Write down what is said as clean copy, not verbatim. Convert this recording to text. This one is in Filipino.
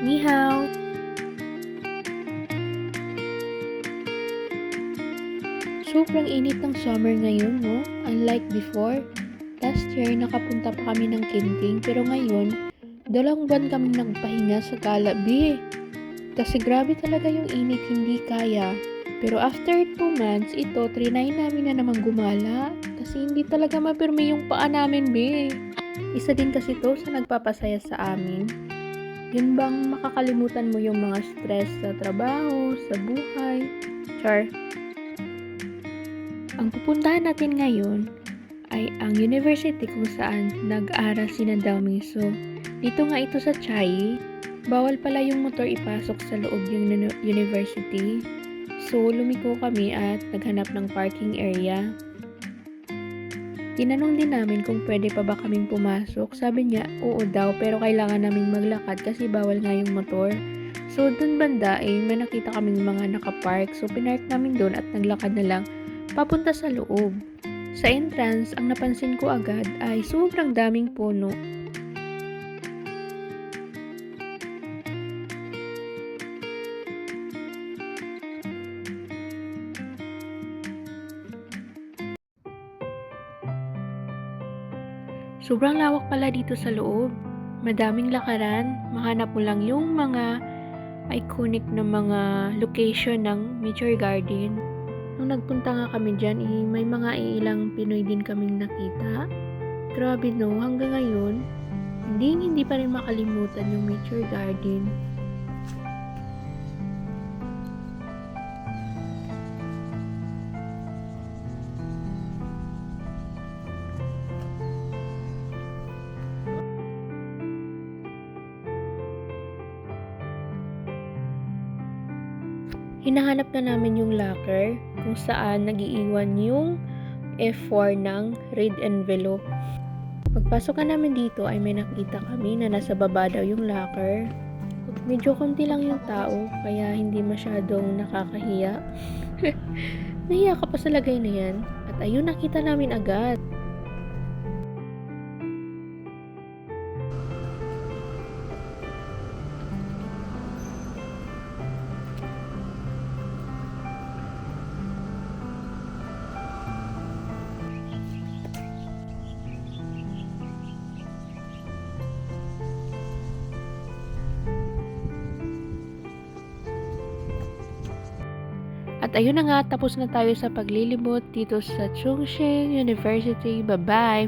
Ni hao! Sobrang init ng summer ngayon, no? Unlike before. Last year, nakapunta pa kami ng Kinting, pero ngayon, 2 buwan kaming nagpahinga sa Calabi. Kasi grabe talaga yung init, hindi kaya. Pero after 2 months, ito, trinay namin na naman gumala. Kasi hindi talaga mapirmi yung paa namin, be. Isa din kasi to sa nagpapasaya sa amin. Yun bang makakalimutan mo yung mga stress sa trabaho, sa buhay? Char. Ang pupuntahan natin ngayon ay ang university kung saan nag-aral si Daomiso. Dito nga ito sa Chai. Bawal pala yung motor ipasok sa loob yung university. So, lumiko kami at naghanap ng parking area. Tinanong din namin kung pwede pa ba kaming pumasok. Sabi niya, oo daw, pero kailangan naming maglakad kasi bawal nga yung motor. So, dun banda may nakita kaming mga nakapark. So, pinark namin dun at naglakad na lang papunta sa loob. Sa entrance, ang napansin ko agad ay sobrang daming puno. Sobrang lawak pala dito sa loob. Madaming lakaran, mahanap mo lang yung mga iconic na mga location ng Nature Garden. Nung nagpunta nga kami dyan, may mga ilang Pinoy din kaming nakita. Grabe no, hanggang ngayon, hindi pa rin makalimutan yung Nature Garden. Hinahanap na namin yung locker kung saan nagiiwan yung F4 ng red envelope. Pagpasok na namin dito ay may nakita kami na nasa baba daw yung locker. Medyo konti lang yung tao kaya hindi masyadong nakakahiya. Nahiya ka pa sa lagay na yan at ayun nakita namin agad. At ayun na nga, tapos na tayo sa paglilibot dito sa Chongqing University. Bye-bye!